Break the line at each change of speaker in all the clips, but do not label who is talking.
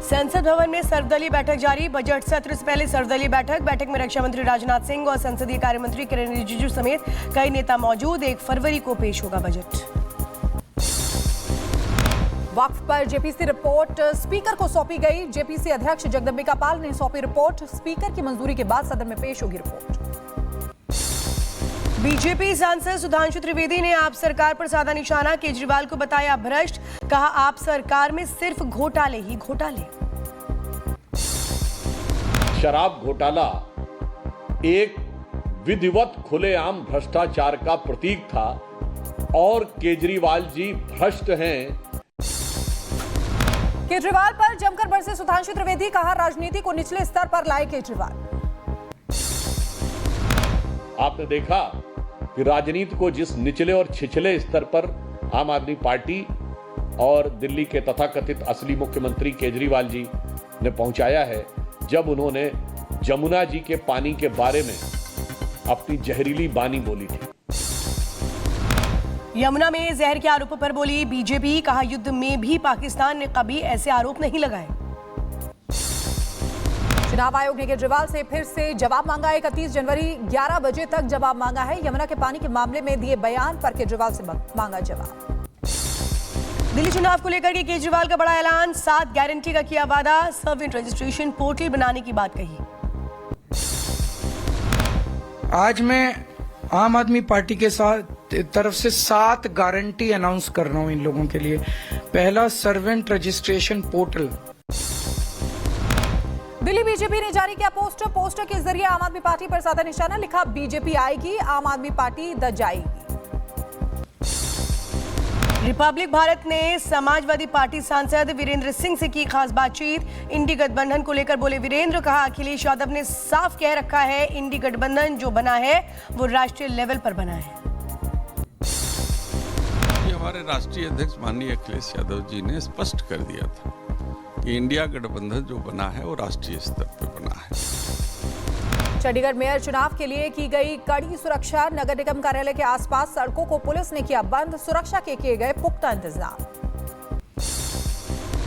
संसद भवन में सर्वदलीय बैठक जारी। बजट सत्र से पहले सर्वदलीय बैठक में रक्षा मंत्री राजनाथ सिंह और संसदीय कार्य मंत्री किरेन रिजिजू समेत कई नेता मौजूद। 1 फरवरी को पेश होगा बजट।
वक्फ पर जेपीसी रिपोर्ट स्पीकर को सौंपी गई। जेपीसी अध्यक्ष जगदम्बिका पाल ने सौंपी रिपोर्ट। स्पीकर की मंजूरी के बाद सदन में पेश होगी रिपोर्ट।
बीजेपी सांसद सुधांशु त्रिवेदी ने आप सरकार पर साधा निशाना। केजरीवाल को बताया भ्रष्ट, कहा आप सरकार में सिर्फ घोटाले ही घोटाले।
शराब घोटाला एक विधिवत खुलेआम भ्रष्टाचार का प्रतीक था और केजरीवाल जी भ्रष्ट हैं।
केजरीवाल पर जमकर बरसे सुधांशु त्रिवेदी, कहा राजनीति को निचले स्तर पर लाए केजरीवाल।
आपने देखा कि राजनीति को जिस निचले और छिछले स्तर पर आम आदमी पार्टी और दिल्ली के तथाकथित असली मुख्यमंत्री केजरीवाल जी ने पहुंचाया है, जब उन्होंने जमुना जी के पानी के बारे में अपनी जहरीली बानी बोली थी।
यमुना में जहर के आरोपों पर बोली बीजेपी, कहा युद्ध में भी पाकिस्तान ने कभी ऐसे आरोप नहीं लगाए।
चुनाव आयोग ने केजरीवाल से फिर से जवाब मांगा। 31 जनवरी 11 बजे तक जवाब मांगा है। यमुना के पानी के मामले में दिए बयान पर केजरीवाल से मांगा जवाब।
दिल्ली चुनाव को लेकर के केजरीवाल का बड़ा ऐलान। 7 गारंटी का किया वादा। सर्वेंट रजिस्ट्रेशन पोर्टल बनाने की बात कही।
आज मैं आम आदमी पार्टी के साथ तरफ से 7 गारंटी अनाउंस कर रहा हूं इन लोगों के लिए। पहला, servant registration portal.
Delhi BJP ने जारी किया पोस्टर के जरिए आम आदमी पार्टी पर साधा निशाना। लिखा बीजेपी आएगी, आम आदमी पार्टी द जाएगी।
रिपब्लिक भारत ने समाजवादी पार्टी सांसद वीरेंद्र सिंह से की खास बातचीत। इंडी गठबंधन को लेकर बोले वीरेंद्र, कहा अखिलेश यादव ने साफ कह रखा है इंडी गठबंधन जो बना है वो राष्ट्रीय लेवल पर बना है।
ये हमारे राष्ट्रीय अध्यक्ष माननीय अखिलेश यादव जी ने स्पष्ट कर दिया था कि इंडिया गठबंधन जो बना है वो राष्ट्रीय स्तर पर बना है।
चंडीगढ़ मेयर चुनाव के लिए की गई कड़ी सुरक्षा। नगर निगम कार्यालय के आसपास सड़कों को पुलिस ने किया बंद। सुरक्षा के किए गए पुख्ता इंतजाम।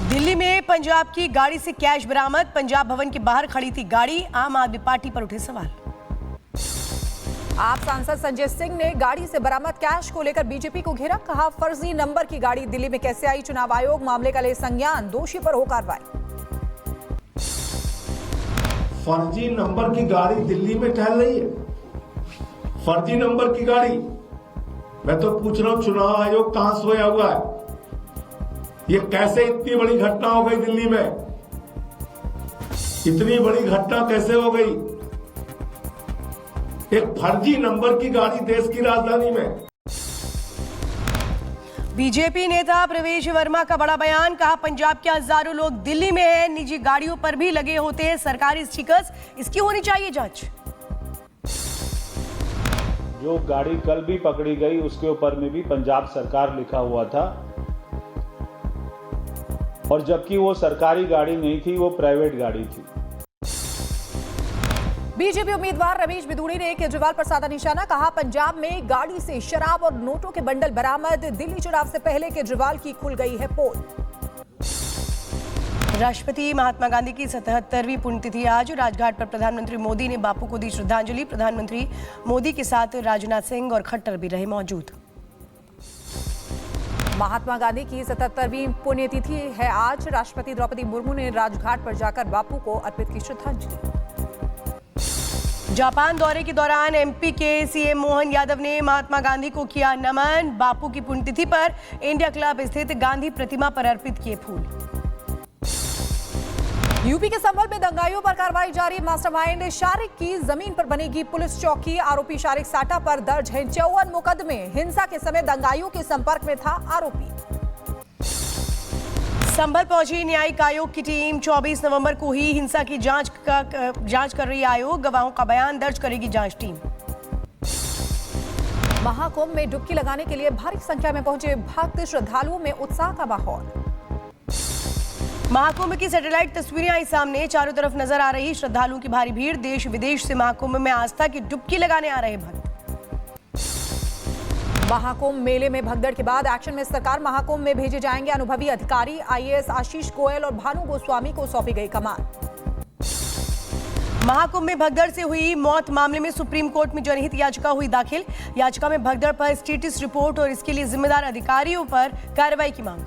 दिल्ली में पंजाब की गाड़ी से कैश बरामद। पंजाब भवन के बाहर खड़ी थी गाड़ी। आम आदमी पार्टी पर उठे सवाल।
आप सांसद संजय सिंह ने गाड़ी से बरामद कैश को लेकर बीजेपी को घेरा। कहा फर्जी नंबर की गाड़ी दिल्ली में कैसे आई। चुनाव आयोग मामले का ले संज्ञान, दोषी पर हो कार्रवाई।
फर्जी नंबर की गाड़ी दिल्ली में टहल रही है। फर्जी नंबर की गाड़ी, मैं तो पूछ रहा हूं चुनाव आयोग कहां सोया हुआ है। ये कैसे इतनी बड़ी घटना हो गई दिल्ली में? इतनी बड़ी घटना कैसे हो गई? एक फर्जी नंबर की गाड़ी देश की राजधानी में।
बीजेपी नेता प्रवेश वर्मा का बड़ा बयान। कहा पंजाब के हजारों लोग दिल्ली में हैं, निजी गाड़ियों पर भी लगे होते हैं सरकारी स्टिकर्स, इसकी होनी चाहिए जांच।
जो गाड़ी कल भी पकड़ी गई उसके ऊपर में भी पंजाब सरकार लिखा हुआ था और जबकि वो सरकारी गाड़ी नहीं थी, वो प्राइवेट गाड़ी थी।
बीजेपी उम्मीदवार रमेश बिधूड़ी ने केजरीवाल पर साधा निशाना। कहा पंजाब में गाड़ी से शराब और नोटों के बंडल बरामद। दिल्ली चुनाव से पहले केजरीवाल की खुल गई है पोल।
राष्ट्रपति महात्मा गांधी की 77वीं पुण्यतिथि आज। राजघाट पर प्रधानमंत्री मोदी ने बापू को दी श्रद्धांजलि। प्रधानमंत्री मोदी के साथ राजनाथ सिंह और खट्टर भी रहे मौजूद।
महात्मा गांधी की 77वीं पुण्यतिथि है आज। राष्ट्रपति द्रौपदी मुर्मू ने राजघाट पर जाकर बापू को अर्पित की श्रद्धांजलि।
जापान दौरे के दौरान एमपी के सीएम मोहन यादव ने महात्मा गांधी को किया नमन। बापू की पुण्यतिथि पर इंडिया क्लब स्थित गांधी प्रतिमा पर अर्पित किए फूल।
यूपी के संभल में दंगाइयों पर कार्रवाई जारी। मास्टरमाइंड शारिक की जमीन पर बनेगी पुलिस चौकी। आरोपी शारिक साटा पर दर्ज है 54 मुकदमे। हिंसा के समय दंगाइयों के संपर्क में था आरोपी।
संभल पहुंची न्यायिक आयोग की टीम। 24 नवंबर को ही हिंसा की जांच कर रही आयोग। गवाहों का बयान दर्ज करेगी जांच टीम।
महाकुंभ में डुबकी लगाने के लिए भारी संख्या में पहुंचे भक्त। श्रद्धालुओं में उत्साह का माहौल।
महाकुंभ की सैटेलाइट तस्वीरें आई सामने। चारों तरफ नजर आ रही श्रद्धालुओं की भारी भीड़। देश विदेश से महाकुंभ में आस्था की डुबकी लगाने आ रहे भक्त।
महाकुंभ मेले में भगदड़ के बाद एक्शन में सरकार। महाकुंभ में भेजे जाएंगे अनुभवी अधिकारी। आईएएस आशीष गोयल और भानु गोस्वामी को सौंपी गई कमान।
महाकुंभ में भगदड़ से हुई मौत मामले में सुप्रीम कोर्ट में जनहित याचिका हुई दाखिल। याचिका में भगदड़ पर स्टेटस रिपोर्ट और इसके लिए जिम्मेदार अधिकारियों पर कार्रवाई की मांग।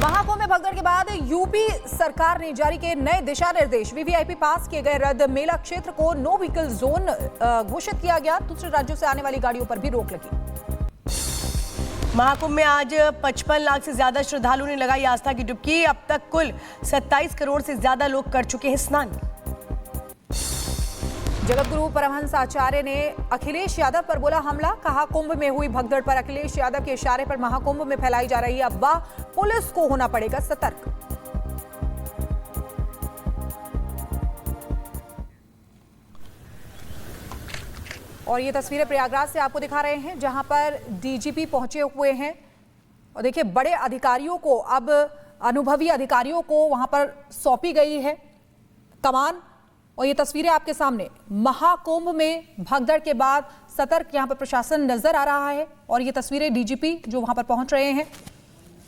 महाकुंभ में भगदड़ के बाद यूपी सरकार ने जारी किए नए दिशा निर्देश। वीवीआईपी पास किए गए रद्द। मेला क्षेत्र को नो व्हीकल जोन घोषित किया गया। दूसरे राज्यों से आने वाली गाड़ियों पर भी रोक लगी।
महाकुंभ में आज 55 लाख से ज्यादा श्रद्धालुओं ने लगाई आस्था की डुबकी। अब तक कुल 27 करोड़ से ज्यादा लोग कर चुके हैं स्नान।
जगतगुरु परमहंस आचार्य ने अखिलेश यादव पर बोला हमला। कहा कुंभ में हुई भगदड़ पर अखिलेश यादव के इशारे पर महाकुंभ में फैलाई जा रही अफवाह। पुलिस को होना पड़ेगा सतर्क। और ये तस्वीरें प्रयागराज से आपको दिखा रहे हैं, जहां पर डीजीपी पहुंचे हुए हैं। और देखिए, बड़े अधिकारियों को, अब अनुभवी अधिकारियों को वहां पर सौंपी गई है कमान। और ये तस्वीरें आपके सामने महाकुंभ में भगदड़ के बाद सतर्क यहां पर प्रशासन नजर आ रहा है। और ये तस्वीरें डीजीपी जो वहां पर पहुंच रहे हैं,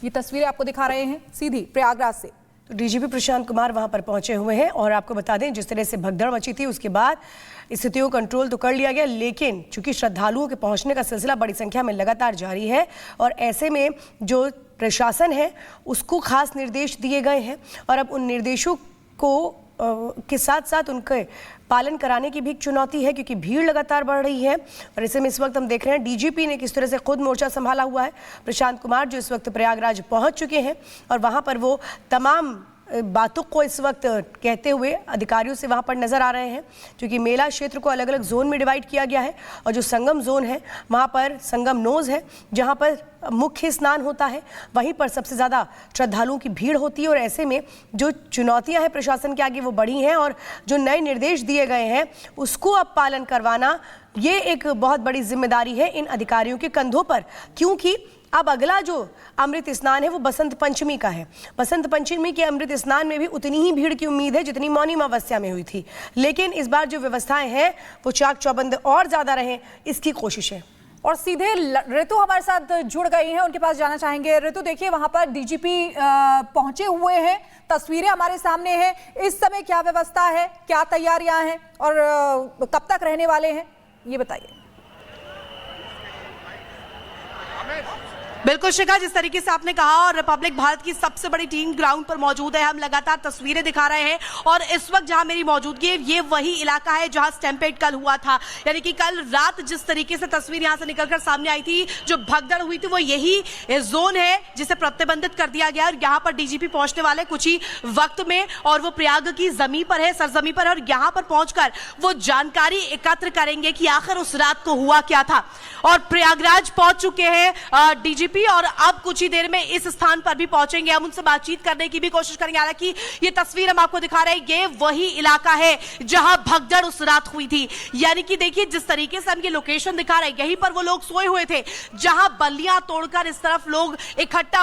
ये तस्वीरें आपको दिखा रहे हैं सीधी प्रयागराज से।
तो डीजीपी प्रशांत कुमार वहां पर पहुंचे हुए हैं। और आपको बता दें, जिस तरह से भगदड़ मची थी उसके बाद स्थिति को कंट्रोल तो कर लिया गया, लेकिन चूंकि श्रद्धालुओं के पहुंचने का सिलसिला बड़ी संख्या में लगातार जारी है और ऐसे में जो प्रशासन है उसको खास निर्देश दिए गए हैं। और अब उन निर्देशों को के साथ साथ उनके पालन कराने की भी एक चुनौती है, क्योंकि भीड़ लगातार बढ़ रही है। और ऐसे में इस वक्त हम देख रहे हैं डीजीपी ने किस तरह से खुद मोर्चा संभाला हुआ है। प्रशांत कुमार जो इस वक्त प्रयागराज पहुंच चुके हैं और वहां पर वो तमाम बातों को इस वक्त कहते हुए अधिकारियों से वहां पर नजर आ रहे हैं, क्योंकि मेला क्षेत्र को अलग अलग जोन में डिवाइड किया गया है। और जो संगम जोन है वहां पर संगम नोज है, जहां पर मुख्य स्नान होता है, वहीं पर सबसे ज़्यादा श्रद्धालुओं की भीड़ होती है। और ऐसे में जो चुनौतियां हैं प्रशासन के आगे वो बढ़ी हैं और जो नए निर्देश दिए गए हैं उसको अब पालन करवाना, ये एक बहुत बड़ी जिम्मेदारी है इन अधिकारियों के कंधों पर। क्योंकि अब अगला जो अमृत स्नान है वो बसंत पंचमी का है। बसंत पंचमी के अमृत स्नान में भी उतनी ही भीड़ की उम्मीद है जितनी मौनी अमावस्या में हुई थी, लेकिन इस बार जो व्यवस्थाएं हैं वो चाक चौबंद और ज़्यादा रहें, इसकी कोशिश है।
और सीधे ऋतु हमारे साथ जुड़ गई हैं, उनके पास जाना चाहेंगे। ऋतु, देखिए वहां पर डीजीपी पहुंचे हुए हैं, तस्वीरें हमारे सामने हैं। इस समय क्या व्यवस्था है, क्या तैयारियां हैं और कब तक रहने वाले हैं, ये बताइए।
बिल्कुल शिखा, जिस तरीके से आपने कहा, और रिपब्लिक भारत की सबसे बड़ी टीम ग्राउंड पर मौजूद है। हम लगातार तस्वीरें दिखा रहे हैं और इस वक्त जहां मेरी मौजूदगी है ये वही इलाका है जहां स्टैम्पेड कल हुआ था। यानी कि कल रात जिस तरीके से तस्वीर यहां से निकलकर सामने आई थी, जो भगदड़ हुई थी, वो यही जोन है जिसे प्रतिबंधित कर दिया गया। और यहाँ पर डीजीपी पहुंचने वाले कुछ ही वक्त में, और वो प्रयाग की जमीन पर है, सरजमी पर, और यहाँ पर पहुंचकर वो जानकारी एकत्र करेंगे कि आखिर उस रात को हुआ क्या था। और प्रयागराज पहुंच चुके हैं डीजीपी और अब कुछ ही देर में इस स्थान पर भी पहुंचेंगे। हम उनसे बातचीत करने की भी कोशिश करेंगे। हालांकि ये तस्वीर हम आपको दिखा रहे हैं, ये वही इलाका है जहां भगदड़ उस रात हुई थी। यानी कि देखिए जिस तरीके से हम ये लोकेशन दिखा रहे हैं, यहीं पर वो लोग सोए हुए थे जहां बल्लियां तोड़कर इस तरफ लोग इकट्ठा